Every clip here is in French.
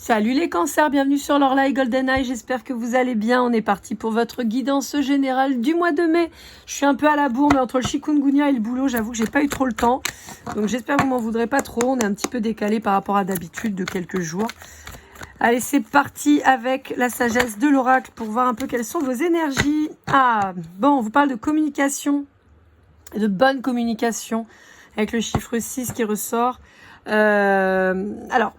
Salut les cancers, bienvenue sur l'Orlaï Golden Eye, j'espère que vous allez bien. On est parti pour votre guidance générale du mois de mai. Je suis un peu à la bourre, mais entre le chikungunya et le boulot, j'avoue que j'ai pas eu trop le temps. Donc j'espère que vous m'en voudrez pas trop, on est un petit peu décalé par rapport à d'habitude de quelques jours. Allez, c'est parti avec la sagesse de l'oracle pour voir un peu quelles sont vos énergies. Ah, bon, on vous parle de communication, de bonne communication, avec le chiffre 6 qui ressort. Alors,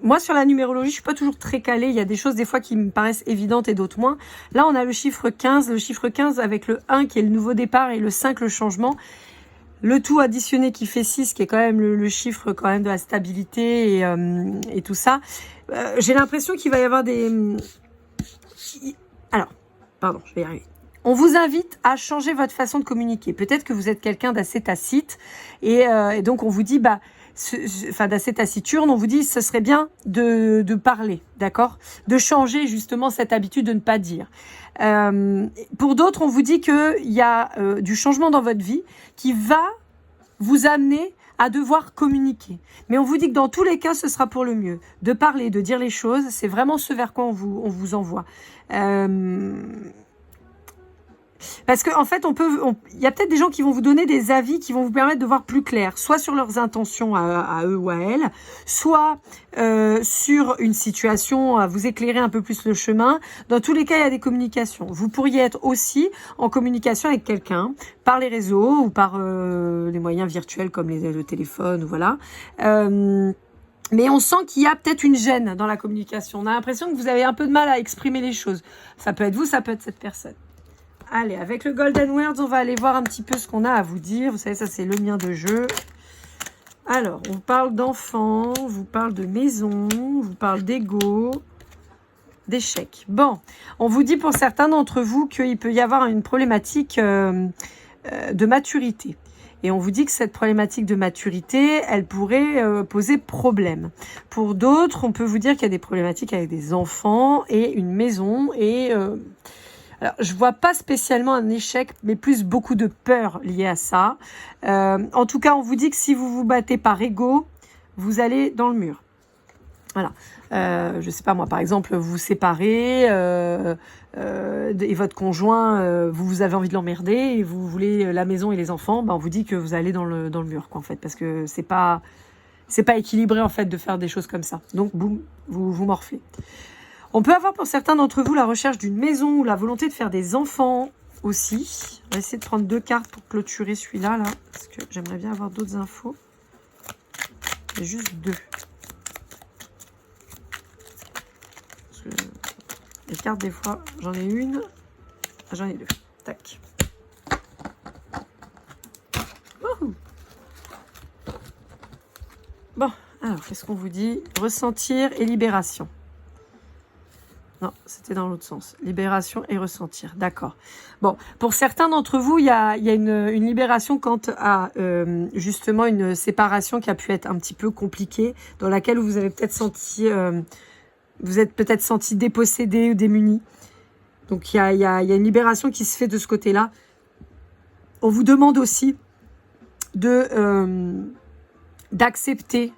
moi, sur la numérologie, je suis pas toujours très calée. Il y a des choses, des fois, qui me paraissent évidentes et d'autres moins. Là, on a le chiffre 15. Le chiffre 15 avec le 1 qui est le nouveau départ et le 5, le changement. Le tout additionné qui fait 6, qui est quand même le chiffre quand même de la stabilité et tout ça. J'ai l'impression qu'il va y avoir des... Alors, pardon, je vais y arriver. On vous invite à changer votre façon de communiquer. Peut-être que vous êtes quelqu'un d'assez tacite et donc on vous dit... d'assez taciturne, on vous dit ce serait bien de parler, d'accord, de changer justement cette habitude de ne pas dire. Pour d'autres, on vous dit qu'il y a du changement dans votre vie qui va vous amener à devoir communiquer. Mais on vous dit que dans tous les cas, ce sera pour le mieux. De parler, de dire les choses, c'est vraiment ce vers quoi on vous envoie. Parce qu'en fait, il y a peut-être des gens qui vont vous donner des avis qui vont vous permettre de voir plus clair, soit sur leurs intentions à eux ou à elles, soit sur une situation, à vous éclairer un peu plus le chemin. Dans tous les cas, il y a des communications. Vous pourriez être aussi en communication avec quelqu'un, par les réseaux ou par les moyens virtuels comme le téléphone, voilà. Mais on sent qu'il y a peut-être une gêne dans la communication. On a l'impression que vous avez un peu de mal à exprimer les choses. Ça peut être vous, ça peut être cette personne. Allez, avec le Golden Words, on va aller voir un petit peu ce qu'on a à vous dire. Vous savez, ça, c'est le mien de jeu. Alors, on parle d'enfants, on vous parle de maison, on vous parle d'ego, d'échecs. Bon, on vous dit pour certains d'entre vous qu'il peut y avoir une problématique de maturité. Et on vous dit que cette problématique de maturité, elle pourrait poser problème. Pour d'autres, on peut vous dire qu'il y a des problématiques avec des enfants et une maison et... Alors, je vois pas spécialement un échec, mais plus beaucoup de peur liée à ça. En tout cas, on vous dit que si vous vous battez par ego, vous allez dans le mur. Voilà. Je sais pas moi, par exemple, vous vous séparez et votre conjoint, vous avez envie de l'emmerder et vous voulez la maison et les enfants, ben on vous dit que vous allez dans le mur, quoi, en fait, parce que c'est pas équilibré en fait de faire des choses comme ça. Donc, boum, vous morflez. On peut avoir pour certains d'entre vous la recherche d'une maison ou la volonté de faire des enfants aussi. On va essayer de prendre 2 cartes pour clôturer celui-là, là, parce que j'aimerais bien avoir d'autres infos. J'ai juste 2. Parce que les cartes, des fois, j'en ai une, j'en ai 2. Tac. Wouhou. Bon, alors, qu'est-ce qu'on vous dit? Ressentir et libération. Non, c'était dans l'autre sens. Libération et ressentir. D'accord. Bon, pour certains d'entre vous, il y a une libération quant à justement une séparation qui a pu être un petit peu compliquée, dans laquelle vous avez peut-être senti, vous êtes peut-être senti dépossédé ou démuni. Donc il y a une libération qui se fait de ce côté-là. On vous demande aussi d'accepter,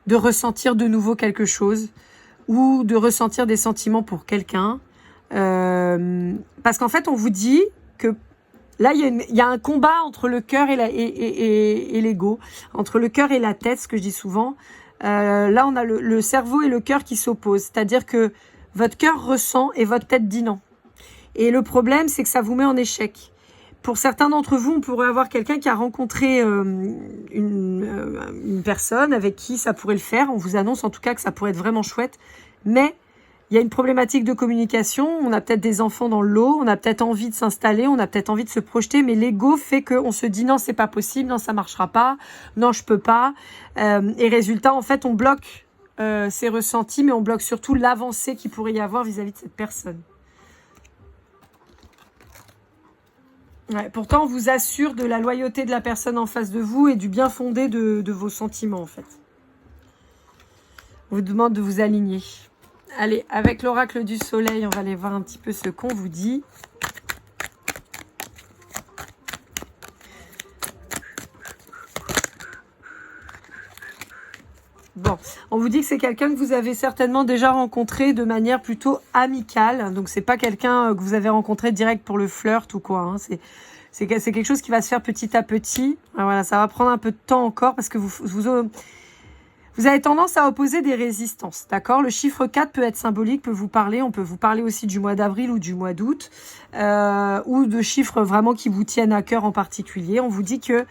de ressentir de nouveau quelque chose, ou de ressentir des sentiments pour quelqu'un. Parce qu'en fait, on vous dit que là, il y a un combat entre le cœur et l'ego, entre le cœur et la tête, ce que je dis souvent. Là, on a le cerveau et le cœur qui s'opposent. C'est-à-dire que votre cœur ressent et votre tête dit non. Et le problème, c'est que ça vous met en échec. Pour certains d'entre vous, on pourrait avoir quelqu'un qui a rencontré une personne avec qui ça pourrait le faire. On vous annonce en tout cas que ça pourrait être vraiment chouette. Mais il y a une problématique de communication. On a peut-être des enfants dans le lot. On a peut-être envie de s'installer. On a peut-être envie de se projeter. Mais l'ego fait qu'on se dit non, c'est pas possible. Non, ça marchera pas. Non, je peux pas. Et résultat, en fait, on bloque ces ressentis. Mais on bloque surtout l'avancée qu'il pourrait y avoir vis-à-vis de cette personne. Ouais, pourtant, on vous assure de la loyauté de la personne en face de vous et du bien fondé de vos sentiments, en fait. On vous demande de vous aligner. Allez, avec l'oracle du soleil, on va aller voir un petit peu ce qu'on vous dit. Bon, On vous dit que c'est quelqu'un que vous avez certainement déjà rencontré de manière plutôt amicale. Donc, c'est pas quelqu'un que vous avez rencontré direct pour le flirt ou quoi. Hein. C'est quelque chose qui va se faire petit à petit. Voilà, ça va prendre un peu de temps encore parce que vous avez tendance à opposer des résistances, d'accord? Le chiffre 4 peut être symbolique, peut vous parler. On peut vous parler aussi du mois d'avril ou du mois d'août, ou de chiffres vraiment qui vous tiennent à cœur en particulier. On vous dit que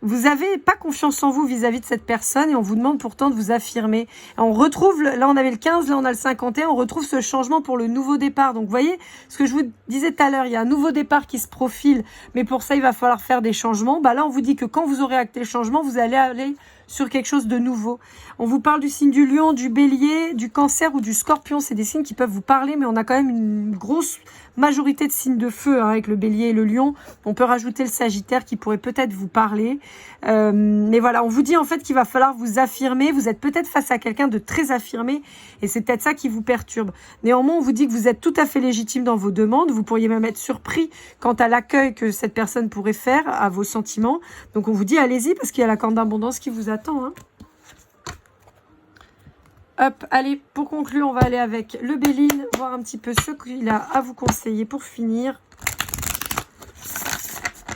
vous avez pas confiance en vous vis-à-vis de cette personne et on vous demande pourtant de vous affirmer. Et on retrouve, là on avait le 15, là on a le 51, on retrouve ce changement pour le nouveau départ. Donc vous voyez, ce que je vous disais tout à l'heure, il y a un nouveau départ qui se profile, mais pour ça il va falloir faire des changements. Bah là on vous dit que quand vous aurez acté le changement, vous allez aller sur quelque chose de nouveau. On vous parle du signe du lion, du bélier, du cancer ou du scorpion. C'est des signes qui peuvent vous parler, mais on a quand même une grosse majorité de signes de feu hein, avec le bélier et le lion. On peut rajouter le sagittaire qui pourrait peut-être vous parler. Mais voilà, on vous dit en fait qu'il va falloir vous affirmer. Vous êtes peut-être face à quelqu'un de très affirmé et c'est peut-être ça qui vous perturbe. Néanmoins, on vous dit que vous êtes tout à fait légitime dans vos demandes. Vous pourriez même être surpris quant à l'accueil que cette personne pourrait faire à vos sentiments. Donc on vous dit allez-y parce qu'il y a la corne d'abondance qui vous attend. Hein. Hop, allez, pour conclure, on va aller avec le Béline, voir un petit peu ce qu'il a à vous conseiller pour finir.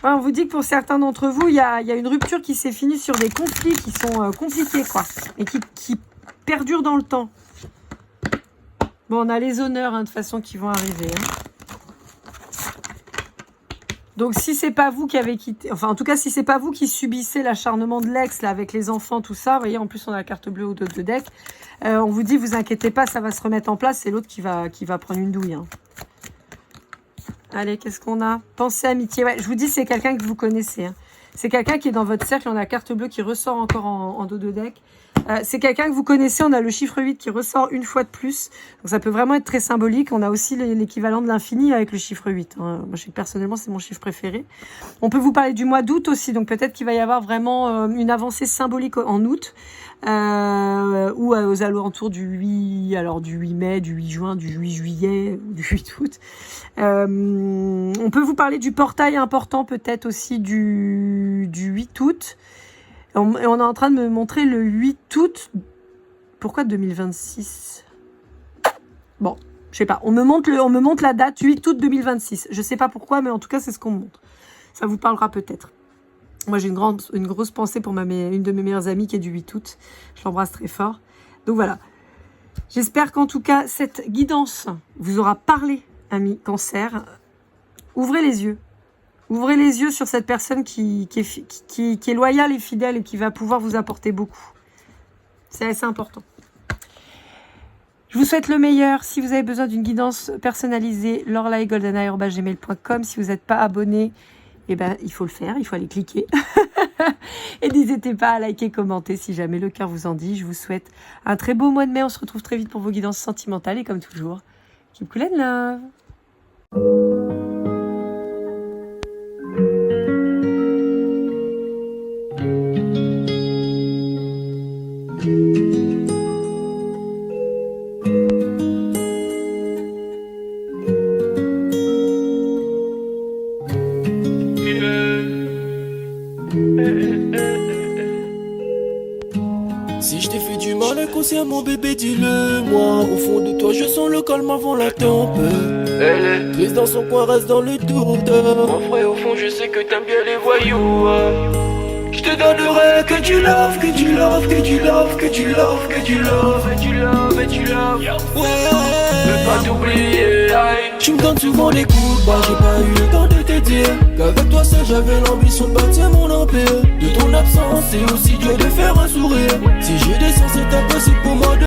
Ouais, on vous dit que pour certains d'entre vous, il y a une rupture qui s'est finie sur des conflits qui sont compliqués, quoi, et qui perdurent dans le temps. Bon, on a les honneurs, hein, de façon, qui vont arriver. Hein. Donc, si c'est pas vous qui avez quitté, enfin, en tout cas, si c'est pas vous qui subissez l'acharnement de l'ex, là, avec les enfants, tout ça, vous voyez, en plus, on a la carte bleue au dos de deck, on vous dit, vous inquiétez pas, ça va se remettre en place, c'est l'autre qui va prendre une douille. Hein. Allez, qu'est-ce qu'on a? Pensée, amitié. Ouais, je vous dis, c'est quelqu'un que vous connaissez. Hein. C'est quelqu'un qui est dans votre cercle. On a la carte bleue qui ressort encore en dos de deck. C'est quelqu'un que vous connaissez. On a le chiffre 8 qui ressort une fois de plus. Donc, ça peut vraiment être très symbolique. On a aussi l'équivalent de l'infini avec le chiffre 8. Hein. Moi, personnellement, c'est mon chiffre préféré. On peut vous parler du mois d'août aussi. Donc, peut-être qu'il va y avoir vraiment une avancée symbolique en août. Ou aux alentours du 8 mai, du 8 juin, du 8 juillet, du 8 août. On peut vous parler du portail important peut-être aussi du 8 août. Et on est en train de me montrer le 8 août. Pourquoi 2026? Bon, je sais pas. On me montre la date 8 août 2026. Je sais pas pourquoi, mais en tout cas, c'est ce qu'on me montre. Ça vous parlera peut-être. Moi, j'ai une grosse pensée pour une de mes meilleures amies qui est du 8 août. Je l'embrasse très fort. Donc voilà. J'espère qu'en tout cas, cette guidance vous aura parlé, amis cancer. Ouvrez les yeux. Ouvrez les yeux sur cette personne qui est loyale et fidèle et qui va pouvoir vous apporter beaucoup. C'est assez important. Je vous souhaite le meilleur. Si vous avez besoin d'une guidance personnalisée, lorelai@goldeneye@gmail.com. Si vous n'êtes pas abonné, eh ben, il faut le faire, il faut aller cliquer. Et n'hésitez pas à liker, commenter si jamais le cœur vous en dit. Je vous souhaite un très beau mois de mai. On se retrouve très vite pour vos guidances sentimentales. Et comme toujours, keep cool and love. Si je t'ai fait du mal inconsciemment bébé dis-le moi. Au fond de toi je sens le calme avant la tempête. Elle est triste dans son coin, reste dans le doute. Mon frère au fond je sais que t'aimes bien les voyous. Je te donnerai que du love, que du love, que du love, que du love, que du love, et du love, et du love. Ouais, je veux pas t'oublier. Tu me donnes souvent des coups de barre, j'ai pas eu le temps de te dire qu'avec toi seul j'avais l'ambition de bâtir mon empire. De ton absence c'est aussi dur de faire un sourire. Si je descends c'est impossible pour moi de